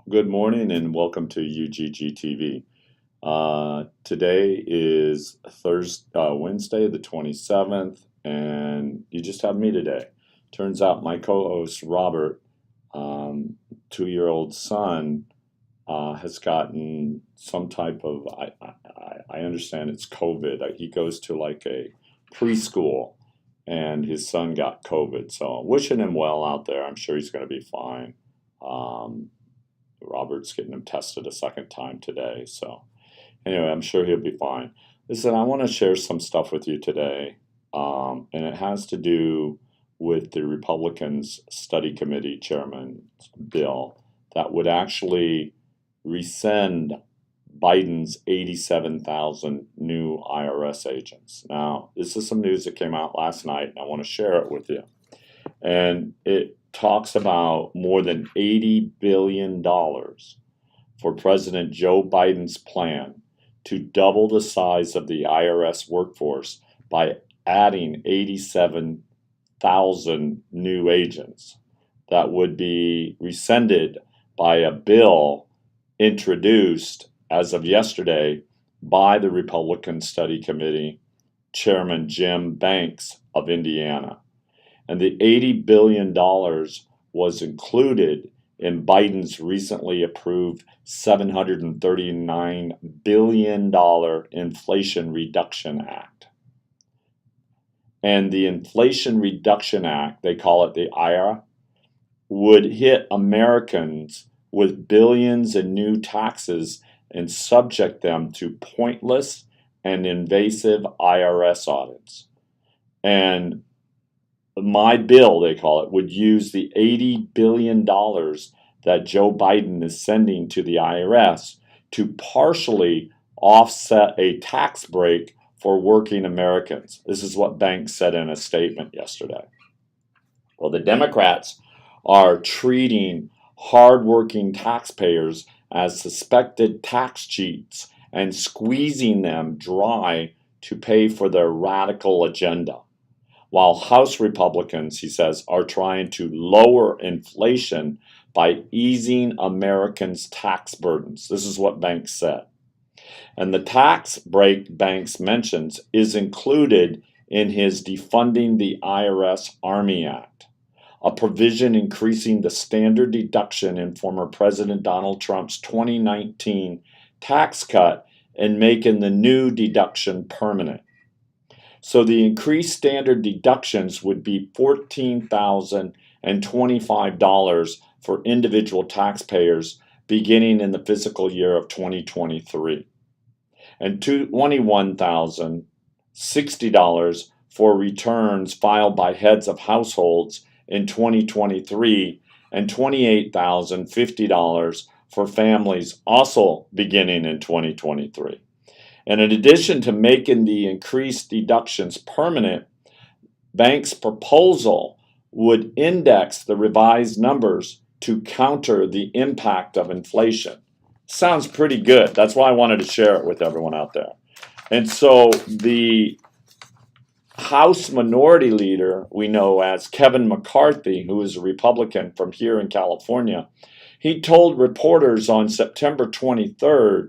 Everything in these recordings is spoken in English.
Good morning and welcome to UGG TV. Today is Wednesday, the 27th, and you just have me today. Turns out my co-host Robert, 2-year-old son, has gotten some type of, I understand it's COVID. He goes to like a preschool, and his son got COVID. So wishing him well out there. I'm sure he's going to be fine. Um, Robert's getting him tested a second time today. So anyway, I'm sure he'll be fine. Listen, I want to share some stuff with you today, and it has to do with the Republicans Study Committee Chairman's bill that would actually rescind Biden's 87,000 new IRS agents. Now, this is some news that came out last night, and I want to share it with you. And it talks about more than $80 billion for President Joe Biden's plan to double the size of the IRS workforce by adding 87,000 new agents that would be rescinded by a bill introduced as of yesterday by the Republican Study Committee Chairman Jim Banks of Indiana. And the $80 billion was included in Biden's recently approved $739 billion Inflation Reduction Act. And the Inflation Reduction Act, they call it the IRA, would hit Americans with billions in new taxes and subject them to pointless and invasive IRS audits. And my bill, they call it, would use the $80 billion that Joe Biden is sending to the IRS to partially offset a tax break for working Americans. This is what Banks said in a statement yesterday. Well, the Democrats are treating hardworking taxpayers as suspected tax cheats and squeezing them dry to pay for their radical agenda. While House Republicans, he says, are trying to lower inflation by easing Americans' tax burdens. This is what Banks said. And the tax break Banks mentions is included in his Defunding the IRS Army Act, a provision increasing the standard deduction in former President Donald Trump's 2019 tax cut and making the new deduction permanent. So the increased standard deductions would be $14,025 for individual taxpayers beginning in the fiscal year of 2023, and $21,060 for returns filed by heads of households in 2023, and $28,050 for families also beginning in 2023. And in addition to making the increased deductions permanent, Banks' proposal would index the revised numbers to counter the impact of inflation. Sounds pretty good. That's why I wanted to share it with everyone out there. And so the House Minority Leader, we know as Kevin McCarthy, who is a Republican from here in California, he told reporters on September 23rd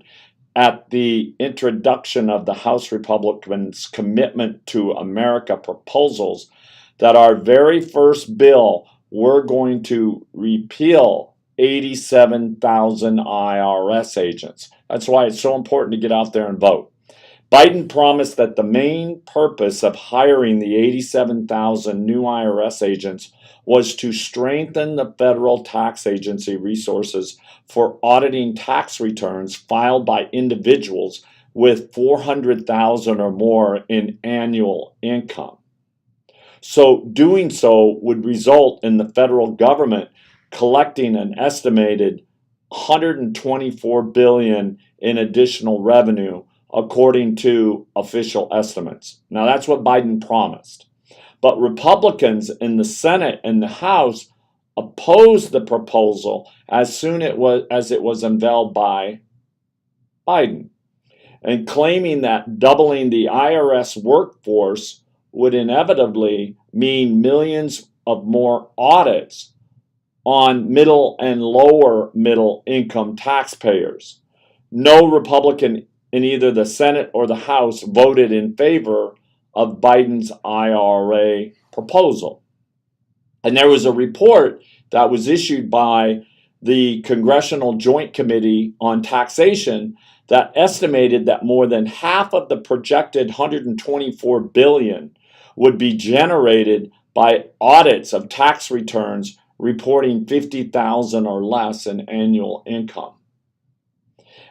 at the introduction of the House Republicans' Commitment to America proposals that our very first bill, we're going to repeal 87,000 IRS agents. That's why it's so important to get out there and vote. Biden promised that the main purpose of hiring the 87,000 new IRS agents was to strengthen the federal tax agency resources for auditing tax returns filed by individuals with 400,000 or more in annual income. So doing so would result in the federal government collecting an estimated $124 billion in additional revenue, according to official estimates. Now that's what Biden promised. But Republicans in the Senate and the House opposed the proposal as soon as it was unveiled by Biden, and claiming that doubling the IRS workforce would inevitably mean millions of more audits on middle and lower middle income taxpayers. No Republican in either the Senate or the House voted in favor of Biden's IRA proposal. And there was a report that was issued by the Congressional Joint Committee on Taxation that estimated that more than half of the projected 124 billion would be generated by audits of tax returns reporting 50,000 or less in annual income.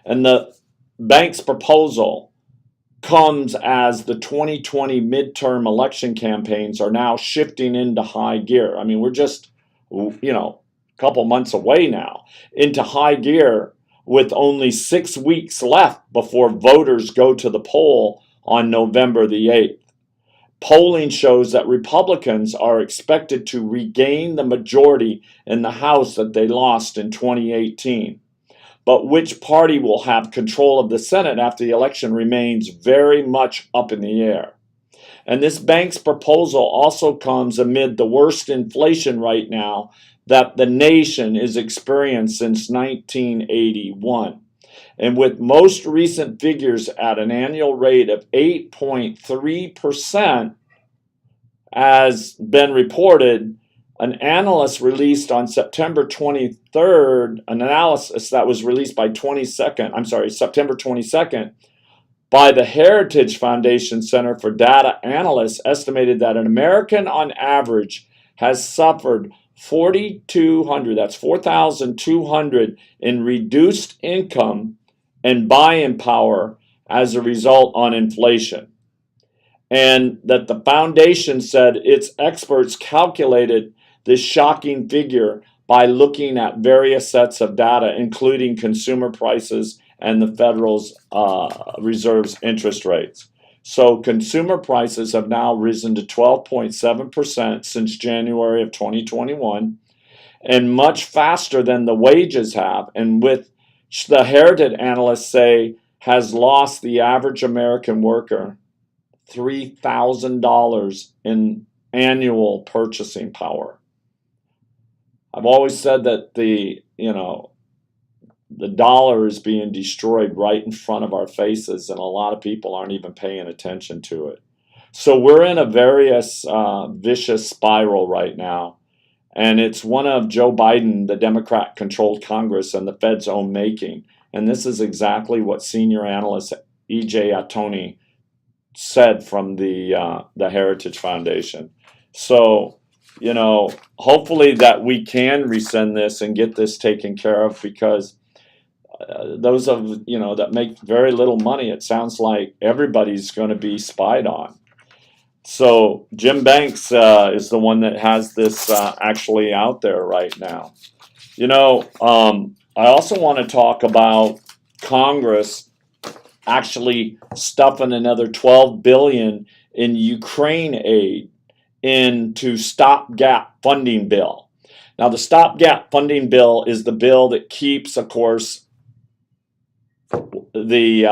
And the bank's proposal comes as the 2020 midterm election campaigns are now shifting into high gear. I mean, we're just, a couple months away now into high gear with only 6 weeks left before voters go to the poll on November the 8th. Polling shows that Republicans are expected to regain the majority in the House that they lost in 2018. But which party will have control of the Senate after the election remains very much up in the air. And this bank's proposal also comes amid the worst inflation right now that the nation has experienced since 1981. And with most recent figures at an annual rate of 8.3%, as been reported, an analyst released on September 23rd, an analysis that was released by September 22nd, by the Heritage Foundation Center for Data Analysts estimated that an American on average has suffered 4,200 in reduced income and buying power as a result on inflation. And that the foundation said its experts calculated this shocking figure by looking at various sets of data, including consumer prices and the Federal Reserve's interest rates. So consumer prices have now risen to 12.7% since January of 2021, and much faster than the wages have, and with the Heritage analysts say has lost the average American worker $3,000 in annual purchasing power. I've always said that the dollar is being destroyed right in front of our faces, and a lot of people aren't even paying attention to it. So we're in a various vicious spiral right now, and it's one of Joe Biden, the Democrat-controlled Congress, and the Fed's own making. And this is exactly what senior analyst E.J. Atoni said from the Heritage Foundation. So, hopefully that we can rescind this and get this taken care of, because those that make very little money, it sounds like everybody's going to be spied on. So Jim Banks is the one that has this actually out there right now. I also want to talk about Congress actually stuffing another $12 billion in Ukraine aid into stopgap funding bill. Now, the stopgap funding bill is the bill that keeps, of course, the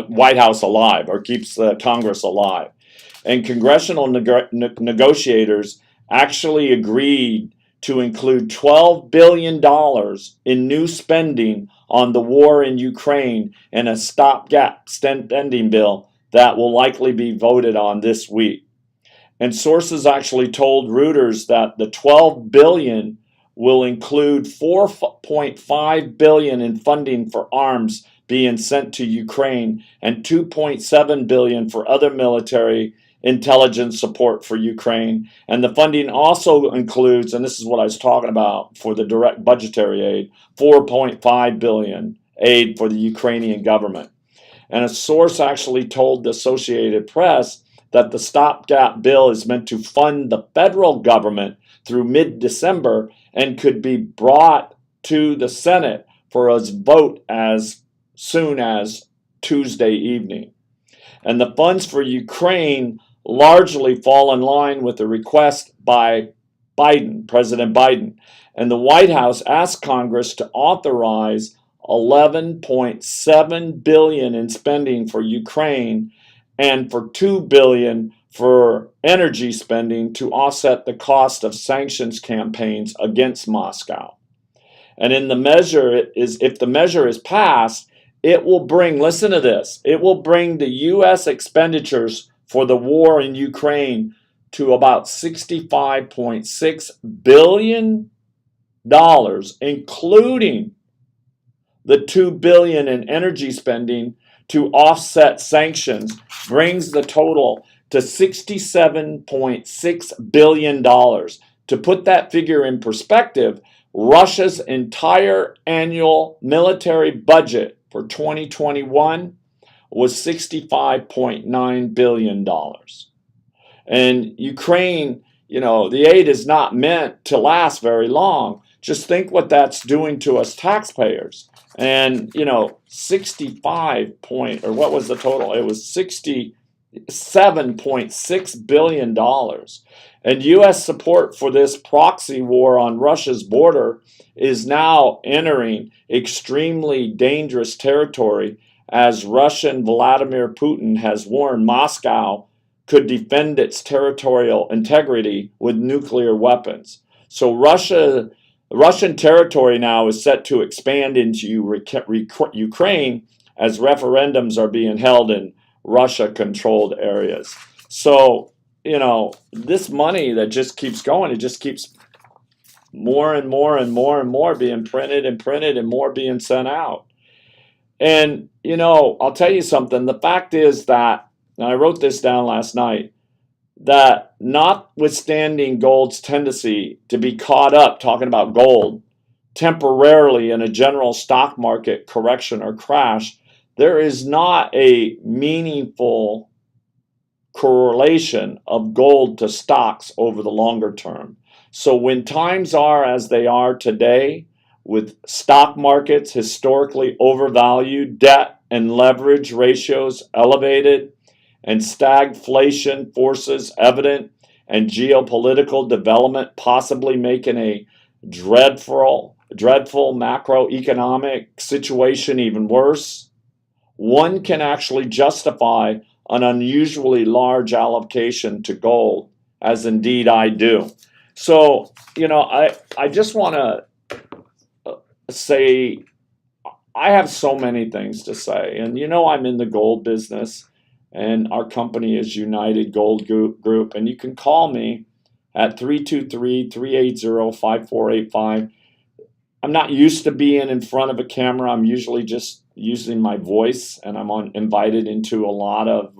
White House alive, or keeps Congress alive. And congressional negotiators actually agreed to include $12 billion in new spending on the war in Ukraine and a stopgap spending bill that will likely be voted on this week. And sources actually told Reuters that the $12 billion will include $4.5 billion in funding for arms being sent to Ukraine and $2.7 billion for other military intelligence support for Ukraine. And the funding also includes, and this is what I was talking about for the direct budgetary aid, $4.5 billion aid for the Ukrainian government. And a source actually told the Associated Press that the stopgap bill is meant to fund the federal government through mid-December and could be brought to the Senate for a vote as soon as Tuesday evening. And the funds for Ukraine largely fall in line with the request by President Biden. And the White House asked Congress to authorize $11.7 billion in spending for Ukraine and for $2 billion for energy spending to offset the cost of sanctions campaigns against Moscow. And in the measure if the measure is passed, it will bring, listen to this, it will bring the U.S. expenditures for the war in Ukraine to about $65.6 billion, including the $2 billion in energy spending to offset sanctions, brings the total to $67.6 billion. To put that figure in perspective, Russia's entire annual military budget for 2021 was $65.9 billion. And Ukraine, the aid is not meant to last very long. Just think what that's doing to us taxpayers. And, 65 point, or what was the total? It was $67.6 billion. And U.S. support for this proxy war on Russia's border is now entering extremely dangerous territory, as Russian Vladimir Putin has warned Moscow could defend its territorial integrity with nuclear weapons. So Russian territory now is set to expand into Ukraine as referendums are being held in Russia-controlled areas. So, this money that just keeps going, it just keeps more and more and more and more being printed and more being sent out. And, I'll tell you something. The fact is that, and I wrote this down last night, that notwithstanding gold's tendency to be caught up, talking about gold, temporarily in a general stock market correction or crash, there is not a meaningful correlation of gold to stocks over the longer term. So when times are as they are today, with stock markets historically overvalued, debt and leverage ratios elevated, and stagflation forces evident, and geopolitical development possibly making a dreadful macroeconomic situation even worse, one can actually justify an unusually large allocation to gold, as indeed I do. So, I just want to say, I have so many things to say, and I'm in the gold business, and our company is United Gold Group, and you can call me at 323-380-5485. I'm not used to being in front of a camera. I'm usually just using my voice, and I'm invited into a lot of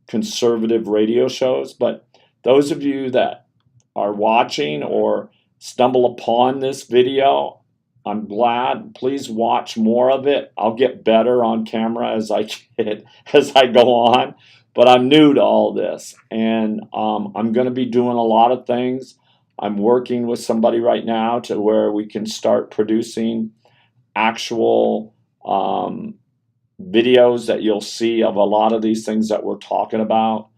conservative radio shows. But those of you that are watching or stumble upon this video, I'm glad. Please watch more of it. I'll get better on camera as I go on, but I'm new to all this, and I'm going to be doing a lot of things. I'm working with somebody right now to where we can start producing actual videos that you'll see of a lot of these things that we're talking about,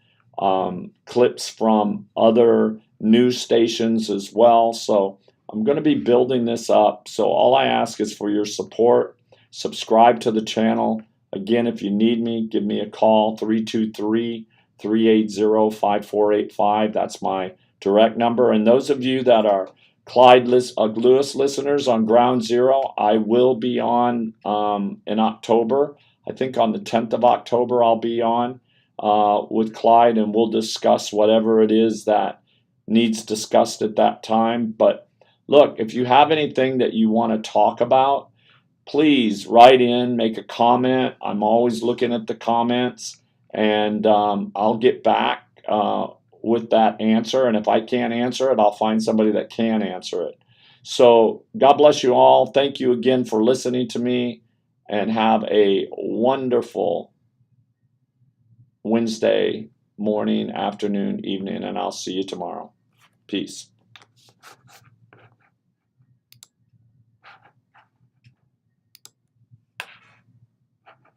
clips from other news stations as well. So I'm going to be building this up. So all I ask is for your support. Subscribe to the channel. Again, if you need me, give me a call, 323-380-5485. That's my direct number. And those of you that are Clyde Lewis listeners on Ground Zero, I will be on in October. I think on the 10th of October I'll be on with Clyde, and we'll discuss whatever it is that needs discussed at that time. But look, if you have anything that you want to talk about, please write in, make a comment. I'm always looking at the comments, and I'll get back with that answer. And if I can't answer it, I'll find somebody that can answer it. So God bless you all. Thank you again for listening to me, and have a wonderful Wednesday morning, afternoon, evening, and I'll see you tomorrow. Peace.